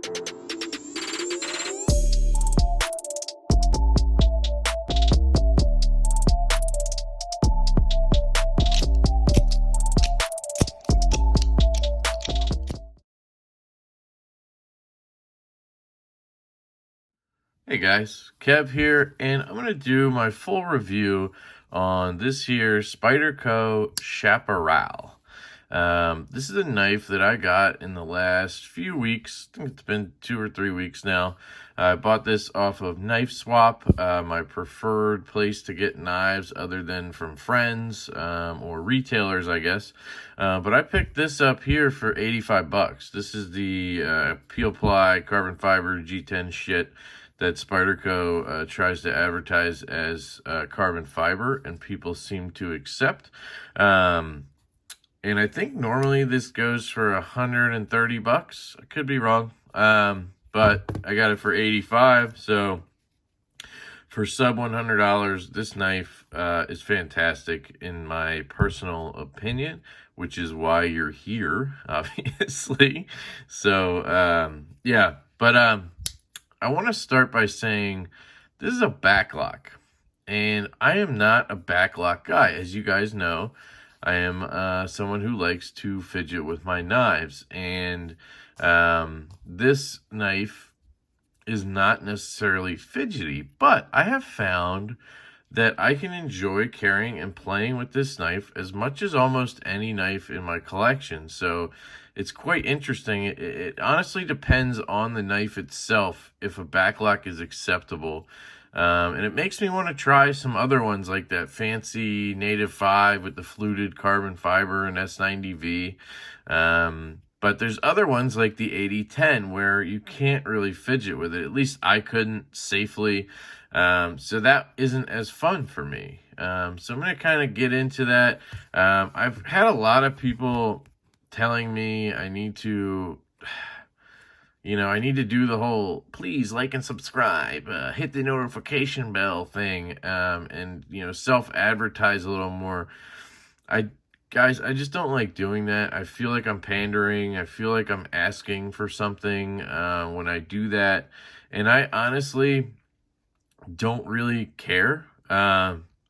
Hey guys, Kev here, and I'm going to do my full review on this here Spyderco Chaparral. This is a knife that I got in the last few weeks. I think it's been 2 or 3 weeks now. I bought this off of Knife Swap, my preferred place to get knives other than from friends or retailers, I guess. But I picked this up here for 85 bucks. This is the peel ply carbon fiber G10 shit that Spyderco tries to advertise as carbon fiber, and people seem to accept. And I think normally this goes for 130 bucks. I could be wrong, but I got it for 85. So for sub $100, this knife is fantastic in my personal opinion, which is why you're here, obviously. So yeah, but I want to start by saying this is a backlock, and I am not a backlock guy. As you guys know, I am someone who likes to fidget with my knives, and this knife is not necessarily fidgety, but I have found that I can enjoy carrying and playing with this knife as much as almost any knife in my collection. So it's quite interesting. It honestly depends on the knife itself if a backlock is acceptable. And it makes me want to try some other ones like that fancy Native 5 with the fluted carbon fiber and S90V. But there's other ones like the 8010 where you can't really fidget with it. At least I couldn't safely. So that isn't as fun for me. So I'm going to kind of get into that. I've had a lot of people telling me I need to, I need to do the whole please like and subscribe, hit the notification bell thing, and, self-advertise a little more. Guys, I just don't like doing that. I feel like I'm pandering. I feel like I'm asking for something when I do that. And I honestly don't really care.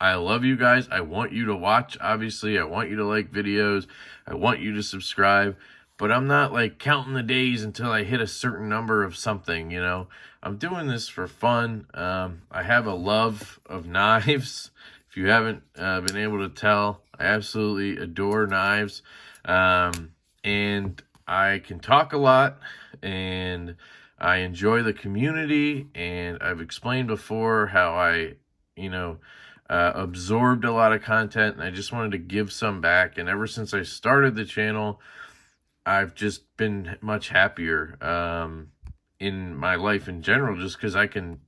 I love you guys. I want you to watch, obviously. I want you to like videos. I want you to subscribe. But I'm not like counting the days until I hit a certain number of something, I'm doing this for fun. I have a love of knives. If you haven't been able to tell, I absolutely adore knives. And I can talk a lot, and I enjoy the community, and I've explained before how I, absorbed a lot of content, and I just wanted to give some back. And ever since I started the channel, I've just been much happier in my life in general, just because I can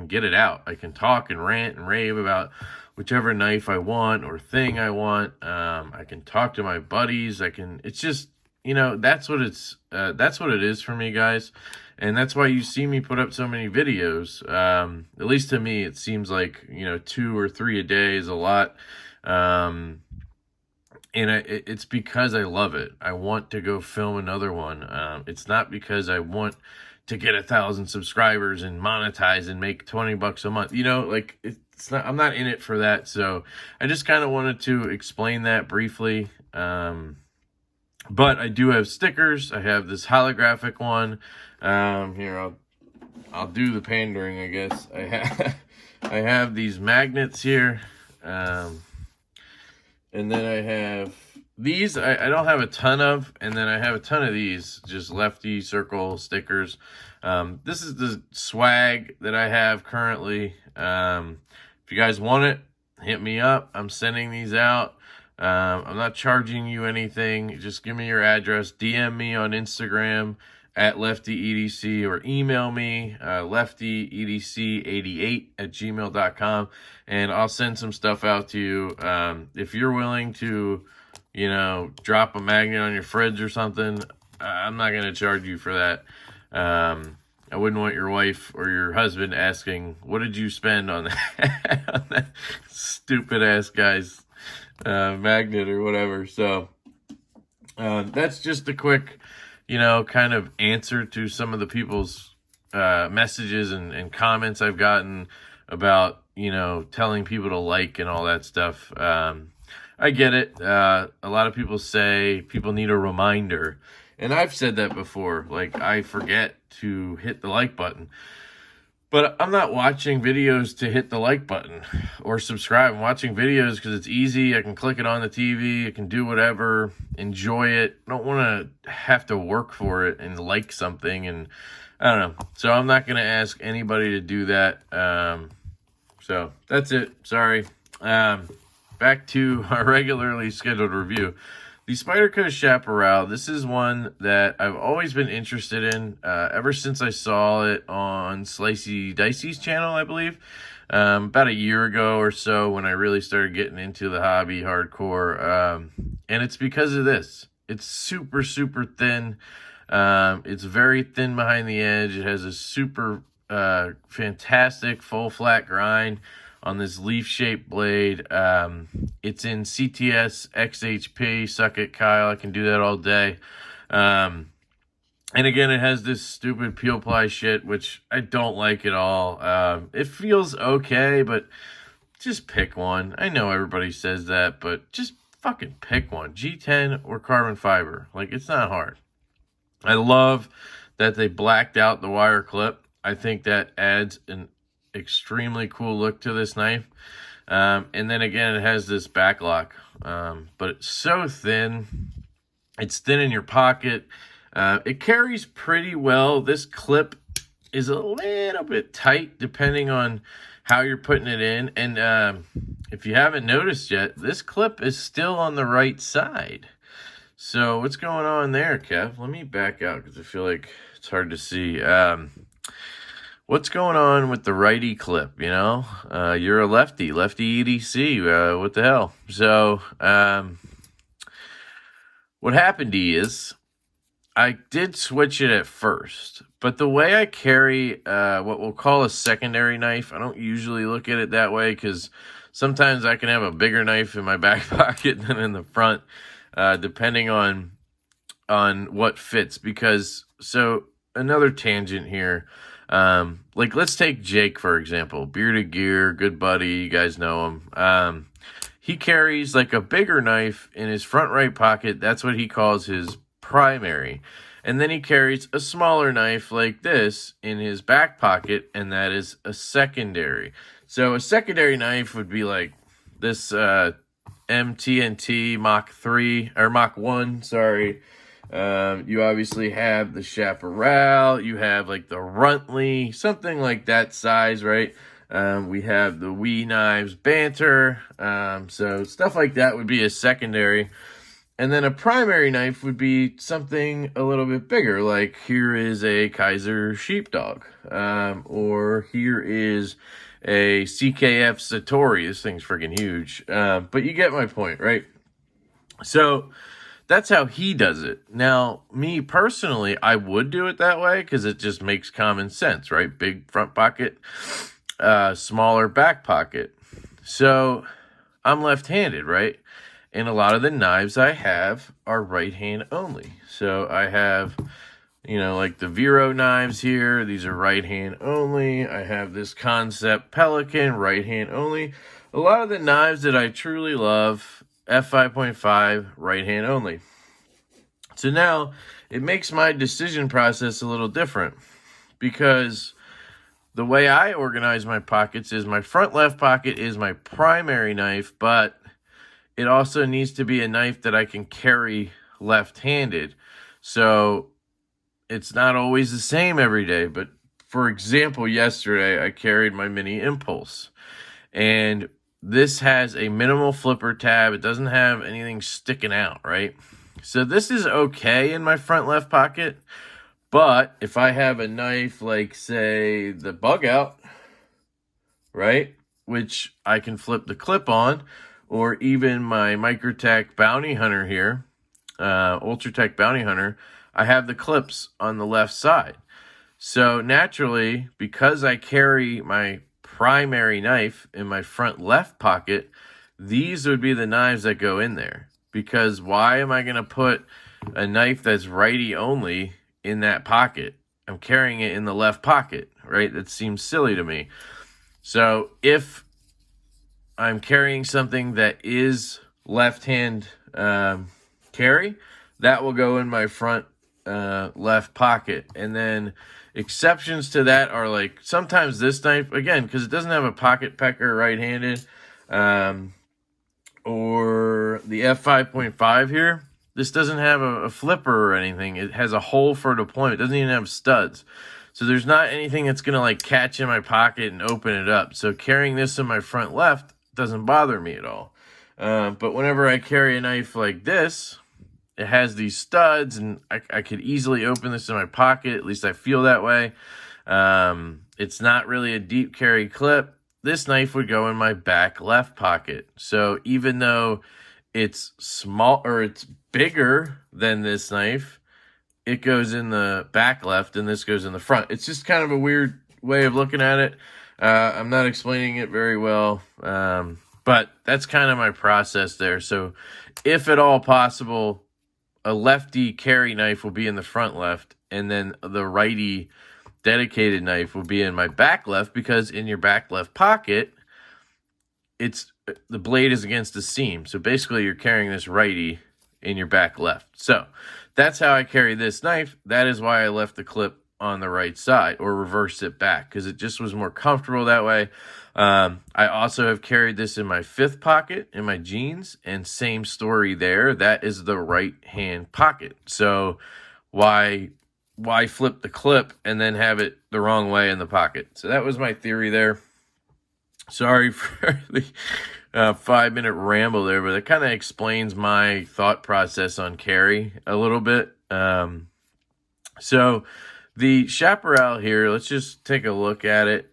get it out. I can talk and rant and rave about whichever knife I want or thing I want. I can talk to my buddies. It's just, that's what it is for me, guys. And that's why you see me put up so many videos. At least to me, it seems like, 2 or 3 a day is a lot. And it's because I love it. I want to go film another one. It's not because I want to get 1,000 subscribers and monetize and make 20 bucks a month. It's not, I'm not in it for that. So I just kind of wanted to explain that briefly. But I do have stickers. I have this holographic one. Here, I'll do the pandering, I guess. I have these magnets here. And then I have these. I don't have a ton of. And then I have a ton of these, just lefty circle stickers. This is the swag that I have currently. If you guys want it, hit me up. I'm sending these out. I'm not charging you anything. Just give me your address. DM me on Instagram at LeftyEDC, or email me LeftyEDC88@gmail.com, and I'll send some stuff out to you. If you're willing to, drop a magnet on your fridge or something, I'm not going to charge you for that. I wouldn't want your wife or your husband asking, what did you spend on that, on that stupid ass guy's magnet or whatever. So that's just a quick you know, kind of answer to some of the people's messages and comments I've gotten about, you know, telling people to like and all that stuff. I get it. A lot of people say people need a reminder. And I've said that before. Like, I forget to hit the like button. But I'm not watching videos to hit the like button or subscribe. I'm watching videos because it's easy. I can click it on the TV. I can do whatever, enjoy it. I don't want to have to work for it and like something. And I don't know. So I'm not going to ask anybody to do that. So that's it. Sorry. Back to our regularly scheduled review. The Spyderco Chaparral, this is one that I've always been interested in ever since I saw it on Slicey Dicey's channel, I believe, about a year ago or so when I really started getting into the hobby hardcore. And it's because of this. It's super, super thin. It's very thin behind the edge. It has a super fantastic full flat grind on this leaf-shaped blade. It's in CTS XHP. Suck it, Kyle. I can do that all day. And again, it has this stupid peel ply shit, which I don't like at all. It feels okay, but just pick one. I know everybody says that, but just fucking pick one. G10 or carbon fiber. Like, it's not hard. I love that they blacked out the wire clip. I think that adds an extremely cool look to this knife. And then again, it has this back lock, but it's so thin. It's thin in your pocket. It carries pretty well. This clip is a little bit tight depending on how you're putting it in. And if you haven't noticed yet, this clip is still on the right side. So what's going on there, Kev? Let me back out because I feel like it's hard to see. What's going on with the righty clip, you know? You're a lefty EDC, what the hell? So, what happened is, I did switch it at first, but the way I carry what we'll call a secondary knife, I don't usually look at it that way, because sometimes I can have a bigger knife in my back pocket than in the front, depending on what fits, because, so, another tangent here. Like, let's take Jake, for example. Bearded Gear, good buddy, you guys know him. He carries, like, a bigger knife in his front right pocket. That's what he calls his primary. And then he carries a smaller knife like this in his back pocket, and that is a secondary. So a secondary knife would be like this MTNT Mach 3, or Mach 1, sorry. You obviously have the Chaparral, you have like the Runtley, something like that size, right? We have the Wee Knives Banter, so stuff like that would be a secondary. And then a primary knife would be something a little bit bigger, like here is a Kaiser Sheepdog, or here is a CKF Satori. This thing's freaking huge, but you get my point, right? So that's how he does it. Now, me personally, I would do it that way because it just makes common sense, right? Big front pocket, smaller back pocket. So I'm left-handed, right? And a lot of the knives I have are right hand only. So I have, you know, like the Vero knives here. These are right hand only. I have this Concept Pelican, right hand only. A lot of the knives that I truly love, f5.5, right hand only. So now it makes my decision process a little different, because the way I organize my pockets is my front left pocket is my primary knife, but it also needs to be a knife that I can carry left-handed. So it's not always the same every day. But for example, yesterday I carried my Mini Impulse. And this has a minimal flipper tab. It doesn't have anything sticking out, right? So this is okay in my front left pocket. But if I have a knife like, say, the Bug Out, right, which I can flip the clip on, or even my Microtech Bounty Hunter here, Ultratech Bounty Hunter, I have the clips on the left side. So naturally, because I carry my primary knife in my front left pocket, these would be the knives that go in there. Because why am I going to put a knife that's righty only in that pocket. I'm carrying it in the left pocket, right? That seems silly to me. So if I'm carrying something that is left-hand carry, that will go in my front left pocket. And then exceptions to that are like sometimes this knife, again, because it doesn't have a pocket pecker right-handed, or the F5.5 here, this doesn't have a flipper or anything. It has a hole for deployment. It doesn't even have studs. So there's not anything that's going to like catch in my pocket and open it up. So carrying this in my front left doesn't bother me at all. But whenever I carry a knife like this, it has these studs, and I could easily open this in my pocket. At least I feel that way. It's not really a deep carry clip. This knife would go in my back left pocket. So even though it's small, or it's bigger than this knife, it goes in the back left and this goes in the front. It's just kind of a weird way of looking at it. I'm not explaining it very well, but that's kind of my process there. So if at all possible, a lefty carry knife will be in the front left, and then the righty dedicated knife will be in my back left, because in your back left pocket, the blade is against the seam. So basically you're carrying this righty in your back left. So that's how I carry this knife. That is why I left the clip on the right side, or reversed it back, because it just was more comfortable that way. I also have carried this in my fifth pocket in my jeans, and same story there. That is the right hand pocket. So why flip the clip and then have it the wrong way in the pocket? So that was my theory there. Sorry for the 5-minute ramble there, but it kind of explains my thought process on carry a little bit. So the Chaparral here, let's just take a look at it.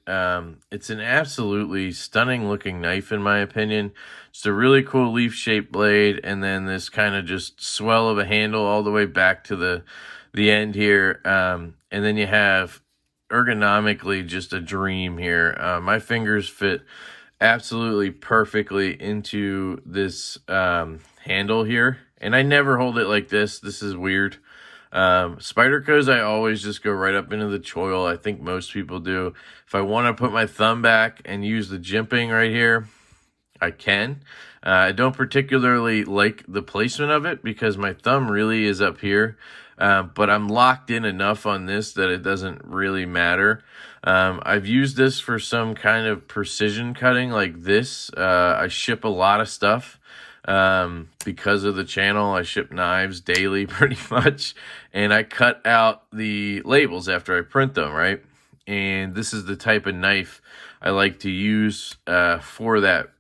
It's an absolutely stunning looking knife in my opinion. It's a really cool leaf-shaped blade, and then this kind of just swell of a handle all the way back to the end here. And then you have ergonomically just a dream here. My fingers fit absolutely perfectly into this handle here, and I never hold it like this. This is weird. Spyderco's, I always just go right up into the choil. I think most people do. If I want to put my thumb back and use the jimping right here, I can. I don't particularly like the placement of it because my thumb really is up here, but I'm locked in enough on this that it doesn't really matter. I've used this for some kind of precision cutting like this. I ship a lot of stuff because of the channel. I ship knives daily pretty much, and I cut out the labels after I print them, right? And this is the type of knife I like to use for that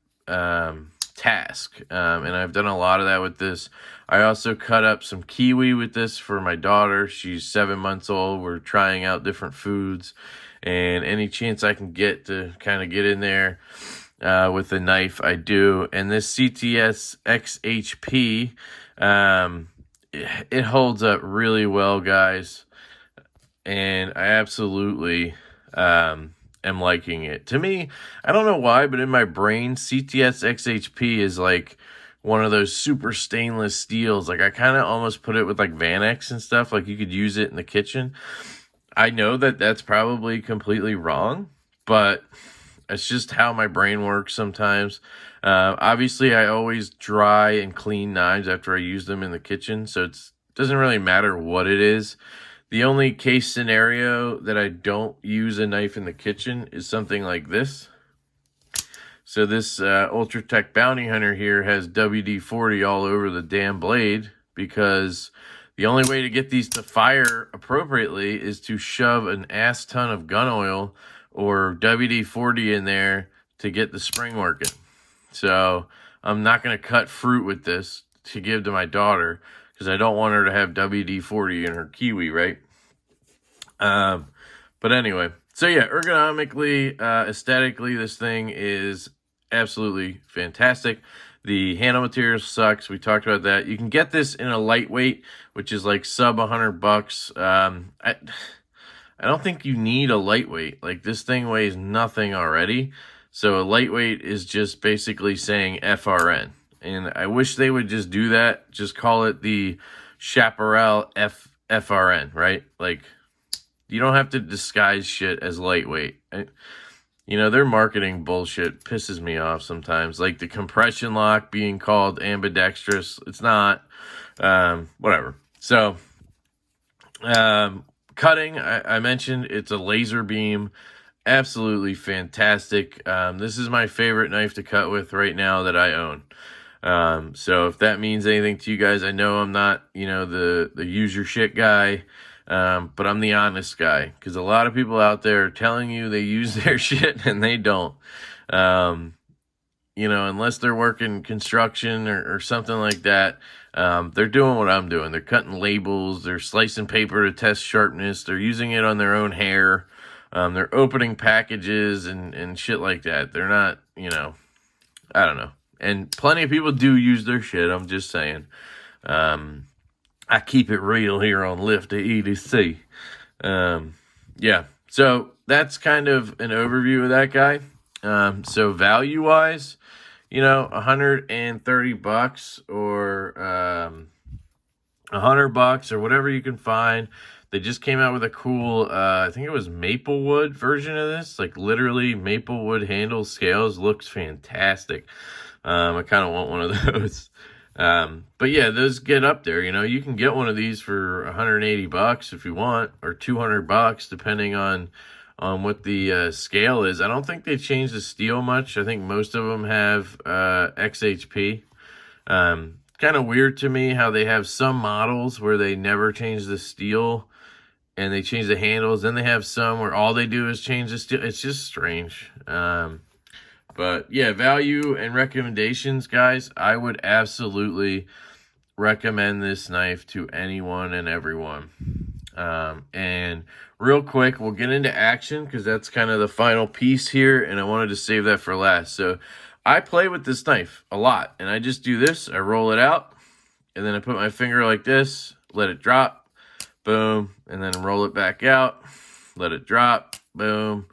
task, and I've done a lot of that with this. I also cut up some kiwi with this for my daughter. She's 7 months old. We're trying out different foods, and any chance I can get to kind of get in there with the knife, I do. And this CTS XHP, it holds up really well, guys, and I absolutely am liking it. To me, I don't know why, but in my brain, CTS XHP is like one of those super stainless steels. Like I kind of almost put it with like Vanex and stuff. Like you could use it in the kitchen. I know that that's probably completely wrong, but it's just how my brain works sometimes. Obviously, I always dry and clean knives after I use them in the kitchen, so it doesn't really matter what it is. The only case scenario that I don't use a knife in the kitchen is something like this. So this Ultratech Bounty Hunter here has WD-40 all over the damn blade, because the only way to get these to fire appropriately is to shove an ass ton of gun oil or WD-40 in there to get the spring working. So I'm not going to cut fruit with this to give to my daughter, because I don't want her to have WD-40 in her kiwi, right? But anyway, so yeah, ergonomically, aesthetically, this thing is absolutely fantastic. The handle material sucks. We talked about that. You can get this in a lightweight, which is like sub $100. I don't think you need a lightweight. Like this thing weighs nothing already. So a lightweight is just basically saying FRN. And I wish they would just do that. Just call it the Chaparral FRN, right? Like, you don't have to disguise shit as lightweight. You know, their marketing bullshit pisses me off sometimes. Like the compression lock being called ambidextrous. It's not. Whatever. So, cutting, I mentioned it's a laser beam. Absolutely fantastic. This is my favorite knife to cut with right now that I own. So if that means anything to you guys, I know I'm not, you know, the use your shit guy, but I'm the honest guy, because a lot of people out there are telling you they use their shit and they don't. You know, unless they're working construction or something like that, they're doing what I'm doing. They're cutting labels, they're slicing paper to test sharpness, they're using it on their own hair, they're opening packages and shit like that. They're not, you know, I don't know. And plenty of people do use their shit, I'm just saying. I keep it real here on Lift to EDC. Yeah, so that's kind of an overview of that guy. So value-wise, you know, $130 or $100 or whatever you can find. They just came out with a cool, I think it was Maplewood version of this. Like literally Maplewood handle scales. Looks fantastic. I kind of want one of those. But yeah, those get up there. You know, you can get one of these for $180 if you want, or $200 depending on what the scale is. I don't think they changed the steel much. I think most of them have XHP. Kind of weird to me how they have some models where they never change the steel and they change the handles. Then they have some where all they do is change the steel. It's just strange. But yeah, value and recommendations, guys. I would absolutely recommend this knife to anyone and everyone. And real quick, we'll get into action because that's kind of the final piece here, and I wanted to save that for last. So I play with this knife a lot, and I just do this. I roll it out, and then I put my finger like this, let it drop, boom, and then roll it back out, let it drop, boom,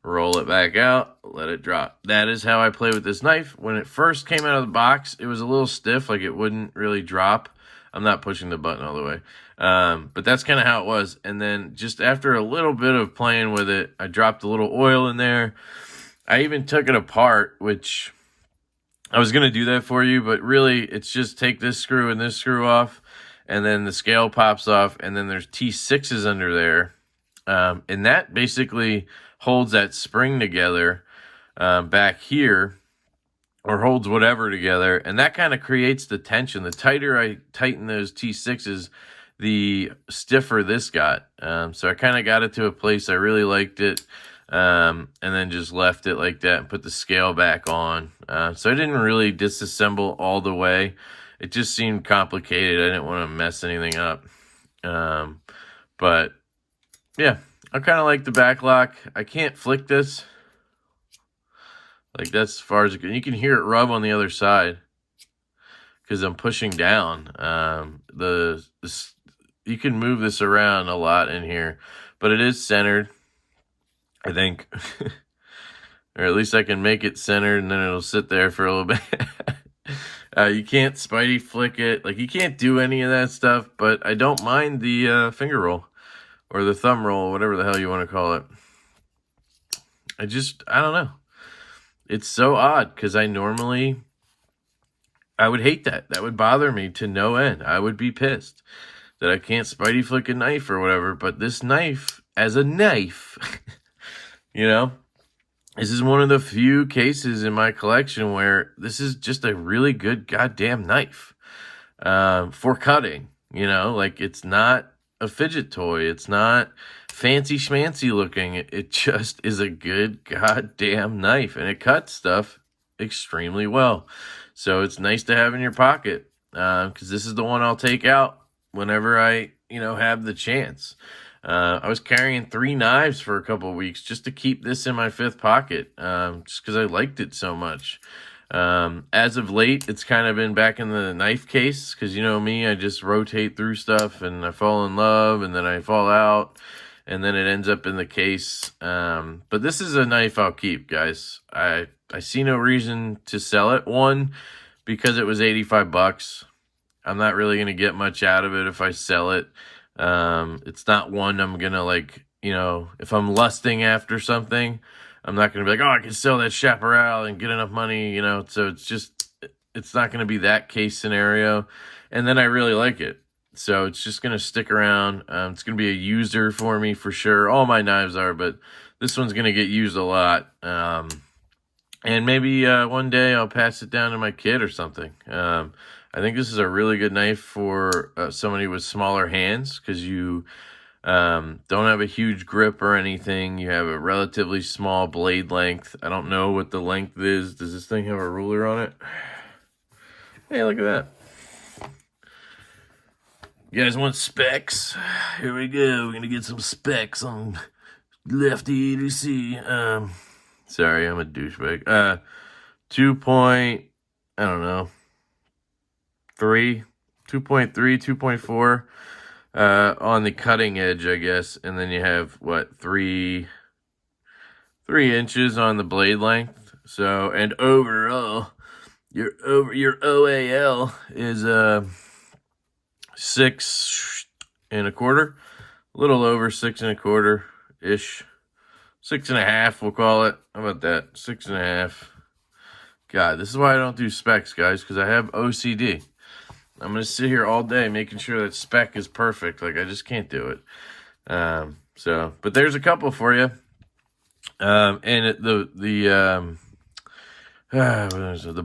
roll it back out, let it drop. That is how I play with this knife. When it first came out of the box, it was a little stiff, like it wouldn't really drop. I'm not pushing the button all the way. But that's kind of how it was. And then just after a little bit of playing with it, I dropped a little oil in there. I even took it apart, which I was going to do that for you, but really it's just take this screw and this screw off, and then the scale pops off, and then there's T6s under there. And that basically holds that spring together back here, or holds whatever together, and that kind of creates the tension. The tighter I tighten those T6s, the stiffer this got. So I kind of got it to a place I really liked it, and then just left it like that and put the scale back on. So I didn't really disassemble all the way. It just seemed complicated. I didn't want to mess anything up. But yeah, I kind of like the back lock. I can't flick this. Like, that's as far as it goes. You can hear it rub on the other side because I'm pushing down. You can move this around a lot in here, but it is centered, I think. Or at least I can make it centered, and then it'll sit there for a little bit. You can't Spidey flick it. Like, you can't do any of that stuff, but I don't mind the finger roll or the thumb roll, whatever the hell you want to call it. I don't know. It's so odd because I would hate that. That would bother me to no end. I would be pissed that I can't Spidey flick a knife or whatever. But this knife, as a knife, you know, this is one of the few cases in my collection where this is just a really good goddamn knife for cutting. You know, like, it's not a fidget toy. It's not fancy schmancy looking. It just is a good goddamn knife, and it cuts stuff extremely well. So it's nice to have in your pocket, because this is the one I'll take out whenever I, you know, have the chance. I was carrying 3 knives for a couple of weeks just to keep this in my 5th pocket, just because I liked it so much. As of late, it's kind of been back in the knife case, because you know me, I just rotate through stuff, and I fall in love, and then I fall out, and then it ends up in the case. But this is a knife I'll keep, guys. I see no reason to sell it. One, because it was $85. I'm not really going to get much out of it if I sell it. It's not one I'm going to, like, you know, if I'm lusting after something, I'm not going to be like, oh, I can sell that Chaparral and get enough money, you know. So it's not going to be that case scenario. And then I really like it. So it's just going to stick around. It's going to be a user for me for sure. All my knives are, but this one's going to get used a lot. And maybe one day I'll pass it down to my kid or something. I think this is a really good knife for somebody with smaller hands, because you don't have a huge grip or anything. You have a relatively small blade length. I don't know what the length is. Does this thing have a ruler on it? Hey, look at that. You guys want specs? Here we go. We're going to get some specs on Lefty EDC. Sorry, I'm a douchebag. 2. I don't know. 2.3, 2.4 on the cutting edge, I guess. And then you have, what, 3 inches on the blade length. So, and overall, your OAL is 6 1/4, a little over 6 1/4 ish, 6.5 we'll call it. How about that? 6.5. God, this is why I don't do specs, guys, because I have OCD. I'm gonna sit here all day making sure that spec is perfect. Like, I just can't do it. But there's a couple for you. And the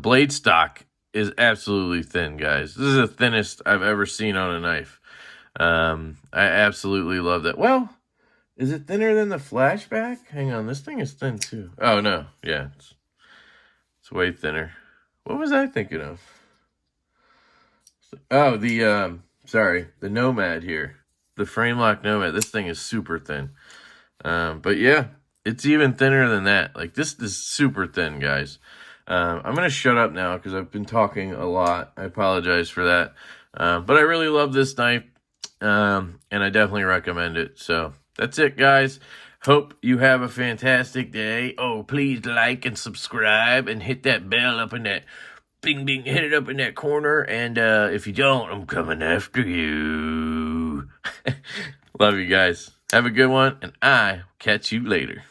blade stock is absolutely thin, guys. This is the thinnest I've ever seen on a knife. I absolutely love that. Well, is it thinner than the flashback? Hang on, this thing is thin too. Oh no, yeah, it's way thinner. What was I thinking of? Oh, the Nomad here, the frame lock Nomad. This thing is super thin. But yeah, it's even thinner than that. Like, this is super thin, guys. I'm going to shut up now because I've been talking a lot. I apologize for that. But I really love this knife, and I definitely recommend it. So that's it, guys. Hope you have a fantastic day. Oh, please like and subscribe and hit that bell up in that bing, bing, hit it up in that corner. And if you don't, I'm coming after you. Love you guys. Have a good one, and I'll catch you later.